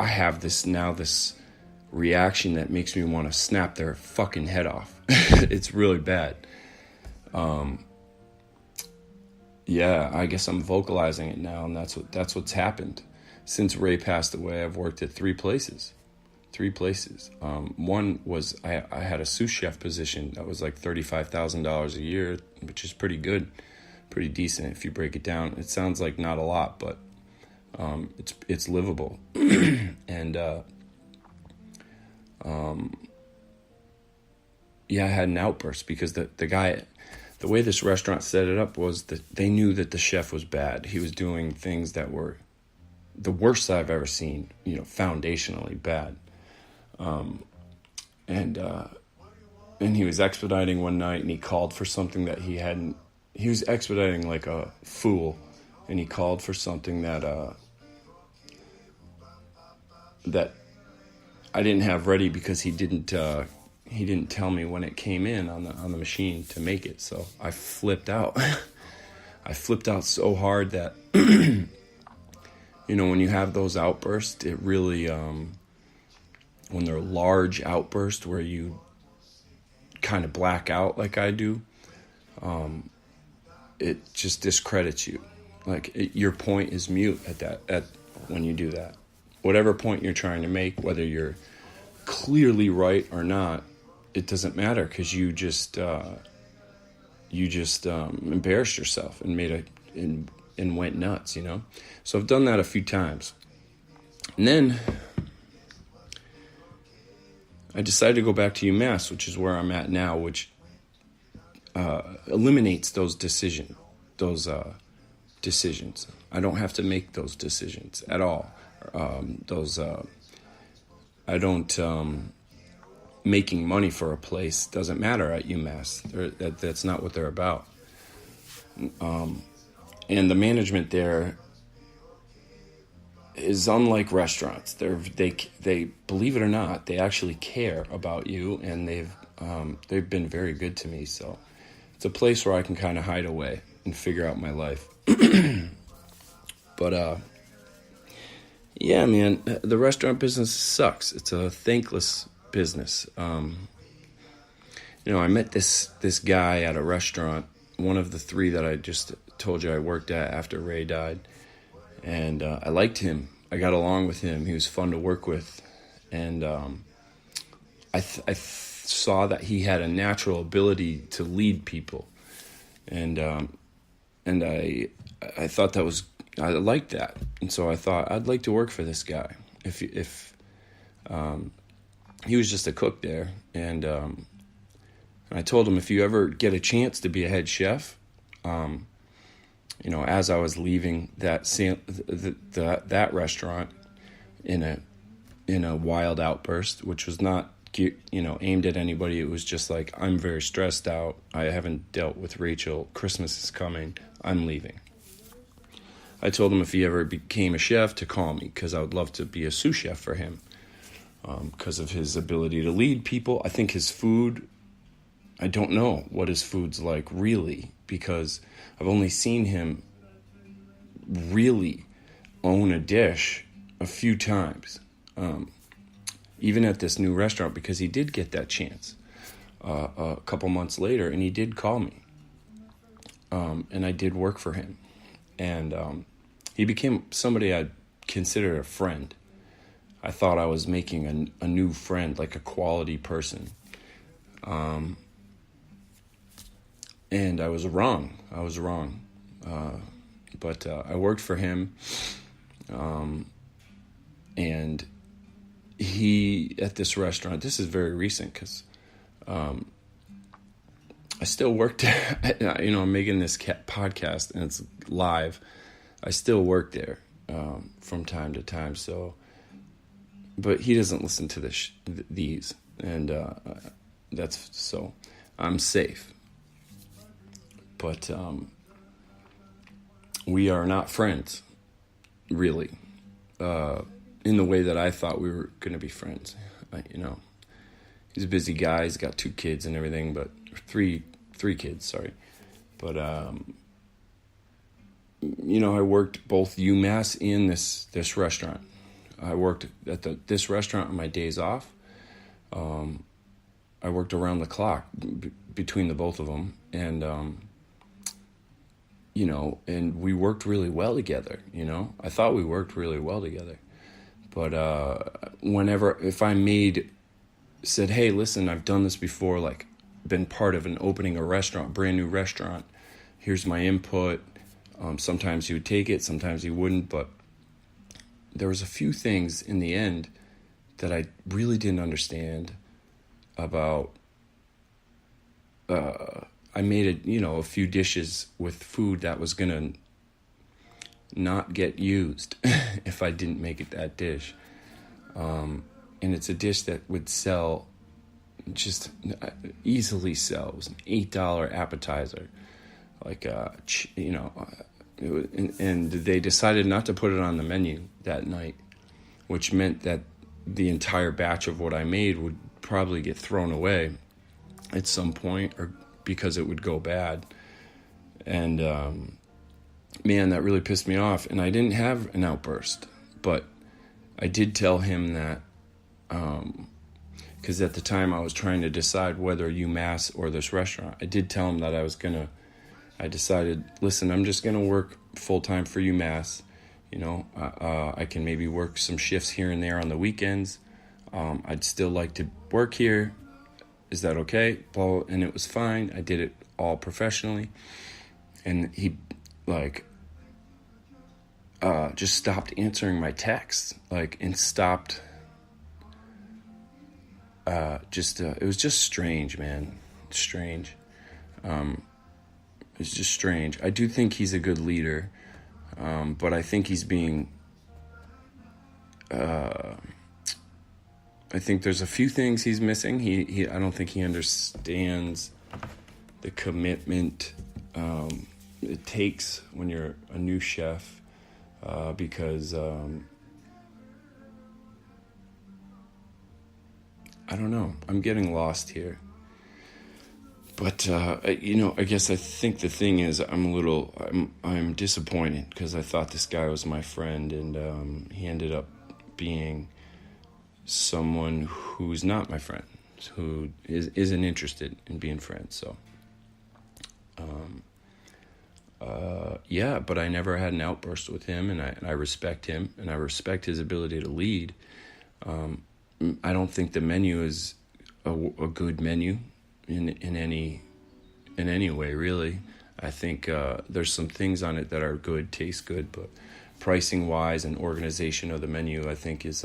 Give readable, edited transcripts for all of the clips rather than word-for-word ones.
I have this reaction that makes me want to snap their fucking head off. It's really bad. Yeah, I guess I'm vocalizing it now, and that's what's happened. Since Ray passed away, I've worked at three places. One was I had a sous chef position that was like $35,000 a year, which is pretty good, pretty decent if you break it down. It sounds like not a lot, but it's livable. And yeah, I had an outburst because the guy, the way this restaurant set it up was that they knew that the chef was bad. He was doing things that were the worst I've ever seen, foundationally bad. And he was expediting one night, and he called for something that he was expediting like a fool, and he called for something that I didn't have ready because he didn't tell me when it came in on the machine to make it. So I flipped out. I flipped out so hard that when you have those outbursts, it really when they're large outbursts where you kind of black out like I do, it just discredits you. Like your point is mute at when you do that. Whatever point you're trying to make, whether you're clearly right or not, it doesn't matter because you just embarrassed yourself and went nuts, So I've done that a few times. And then I decided to go back to UMass, which is where I'm at now, which eliminates those decisions. I don't have to make those decisions at all. I don't. Making money for a place doesn't matter at UMass. That's not what they're about. And the management there is unlike restaurants. They believe it or not, they actually care about you, and they've been very good to me. So it's a place where I can kind of hide away and figure out my life. But yeah, man, the restaurant business sucks. It's a thankless business. I met this guy at a restaurant, one of the three that I just told you I worked at after Ray died, and I liked him. I got along with him. He was fun to work with, and I saw that he had a natural ability to lead people, and I thought I liked that, and so I thought I'd like to work for this guy. If he was just a cook there, and I told him, if you ever get a chance to be a head chef, as I was leaving that restaurant in a wild outburst, which was not aimed at anybody. It was just like, I'm very stressed out. I haven't dealt with Rachel. Christmas is coming. I'm leaving. I told him if he ever became a chef to call me, because I would love to be a sous chef for him. Because of his ability to lead people. I think his food, I don't know what his food's like really, because I've only seen him really own a dish a few times, even at this new restaurant, because he did get that chance a couple months later, and he did call me, and I did work for him, and he became somebody I'd consider a friend. I thought I was making a new friend, like a quality person. And I was wrong. But I worked for him. And he, at this restaurant, this is very recent because I still work there. I'm making this podcast and it's live. I still work there from time to time. So, but he doesn't listen to these, and that's so I'm safe. But we are not friends, really, in the way that I thought we were going to be friends. He's a busy guy. He's got 2 kids and everything, but three kids, sorry. But I worked both UMass and this restaurant. I worked at this restaurant on my days off. I worked around the clock between the both of them, and and we worked really well together. I thought we worked really well together, but if I said, hey, listen, I've done this before, like been part of opening a restaurant, brand new restaurant. Here's my input. Sometimes he would take it, sometimes he wouldn't, but there was a few things in the end that I really didn't understand about. I made a few dishes with food that was gonna not get used if I didn't make it that dish. And it's a dish that would sell, just easily sell. It was an $8 appetizer, and they decided not to put it on the menu that night, which meant that the entire batch of what I made would probably get thrown away at some point, or because it would go bad. And man, that really pissed me off. And I didn't have an outburst, but I did tell him that, because at the time I was trying to decide whether UMass or this restaurant. I did tell him that I decided, listen, I'm just going to work full-time for UMass. I can maybe work some shifts here and there on the weekends. I'd still like to work here. Is that okay? And it was fine. I did it all professionally. And he, just stopped answering my texts, and stopped. It was just strange, man. Strange. It's just strange. I do think he's a good leader, but I think he's being. I think there's a few things he's missing. I don't think he understands the commitment it takes when you're a new chef, because I don't know. I'm getting lost here. But, I guess I think the thing is I'm disappointed, because I thought this guy was my friend, and he ended up being someone who's not my friend, who isn't interested in being friends. So, but I never had an outburst with him, and I respect him, and I respect his ability to lead. I don't think the menu is a good menu in any way, really. I think there's some things on it that are good, taste good, but pricing wise and organization of the menu, I think, is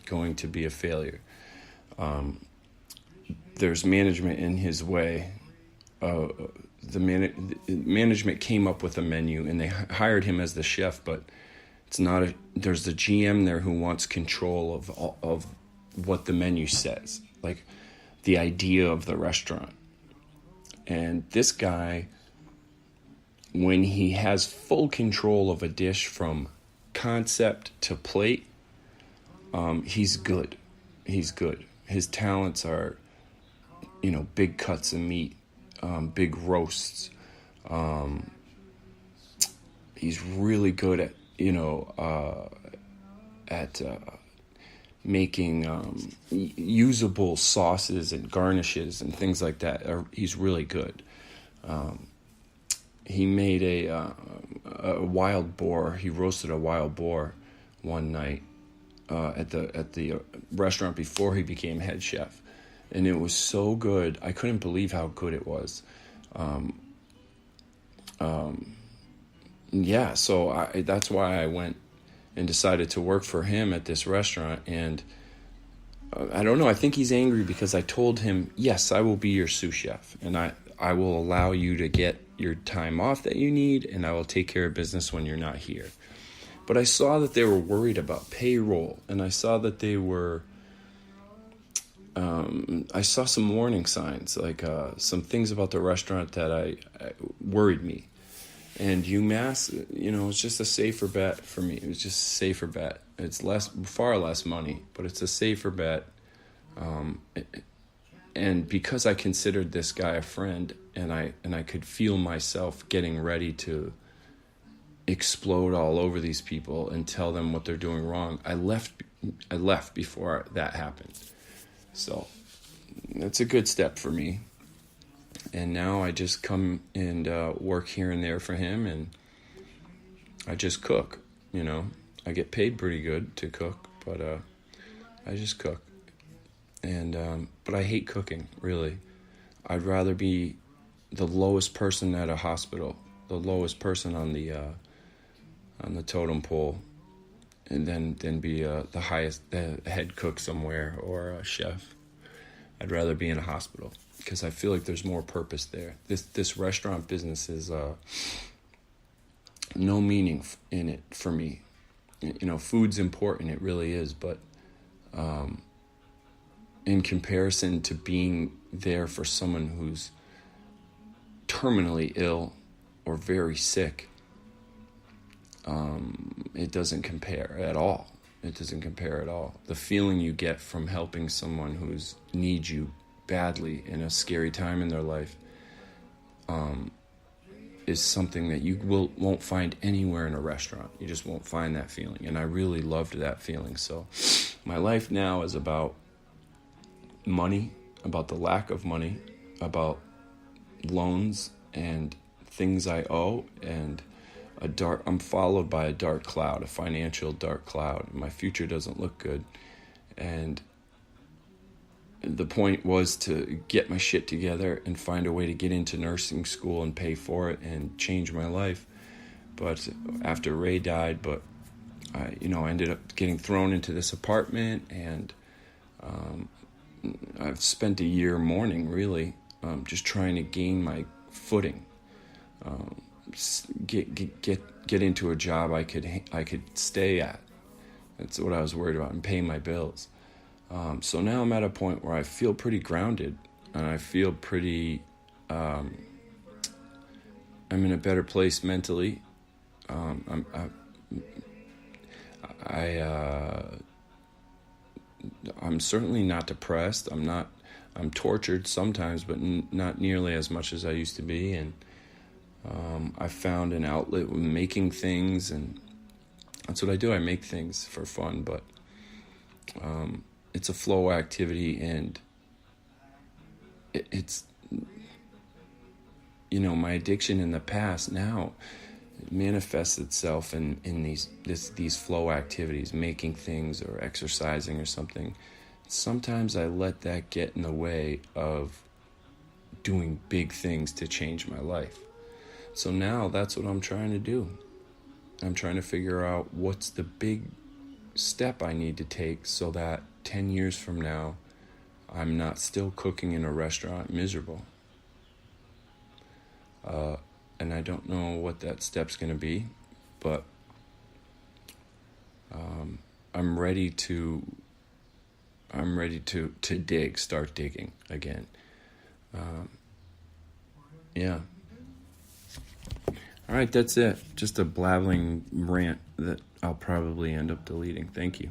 going to be a failure. There's management in his way. The management came up with a menu, and they hired him as the chef, but it's not there's the GM there who wants control of what the menu says, like the idea of the restaurant. And this guy, when he has full control of a dish from concept to plate, he's good. He's good. His talents are, big cuts of meat, big roasts. He's really good at, making usable sauces and garnishes and things like that. He's really good. He made a wild boar. He roasted a wild boar one night at the restaurant before he became head chef, and it was so good. I couldn't believe how good it was. So that's why I went and decided to work for him at this restaurant. And I don't know, I think he's angry because I told him, yes, I will be your sous chef, and I will allow you to get your time off that you need, and I will take care of business when you're not here. But I saw that they were worried about payroll, and I saw that they were, I saw some warning signs, some things about the restaurant that I worried me. And UMass, it's just a safer bet for me. It was just a safer bet. It's far less money, but it's a safer bet. And because I considered this guy a friend, and I could feel myself getting ready to explode all over these people and tell them what they're doing wrong. I left before that happened. So that's a good step for me. And now I just come and work here and there for him, and I just cook, you know. I get paid pretty good to cook, but I just cook. And but I hate cooking, really. I'd rather be the lowest person at a hospital, the lowest person on the totem pole, and then be the highest, the head cook somewhere or a chef. I'd rather be in a hospital because I feel like there's more purpose there. This restaurant business is no meaning in it for me. You know, food's important, it really is, but in comparison to being there for someone who's terminally ill or very sick, it doesn't compare at all. It doesn't compare at all. The feeling you get from helping someone who's needs you badly in a scary time in their life is something that you won't find anywhere in a restaurant. You just won't find that feeling. And I really loved that feeling. So my life now is about money, about the lack of money, about loans and things I owe, and I'm followed by a dark cloud, a financial dark cloud. My future doesn't look good. And the point was to get my shit together and find a way to get into nursing school and pay for it and change my life. But after Ray died, I ended up getting thrown into this apartment, and I've spent a year mourning, really, just trying to gain my footing, get into a job I could stay at. That's what I was worried about, and pay my bills. So now I'm at a point where I feel pretty grounded, and I feel pretty. I'm in a better place mentally. I'm certainly not depressed. I'm tortured sometimes, but not nearly as much as I used to be. And I found an outlet with making things, and that's what I do. I make things for fun, but it's a flow activity, and it's my addiction in the past now manifests itself in these flow activities, making things or exercising or something. Sometimes I let that get in the way of doing big things to change my life. So now that's what I'm trying to do. I'm trying to figure out what's the big step I need to take so that 10 years from now I'm not still cooking in a restaurant miserable. And I don't know what that step's going to be, but I'm ready to start digging again. Yeah. All right, that's it. Just a blabbling rant that I'll probably end up deleting. Thank you.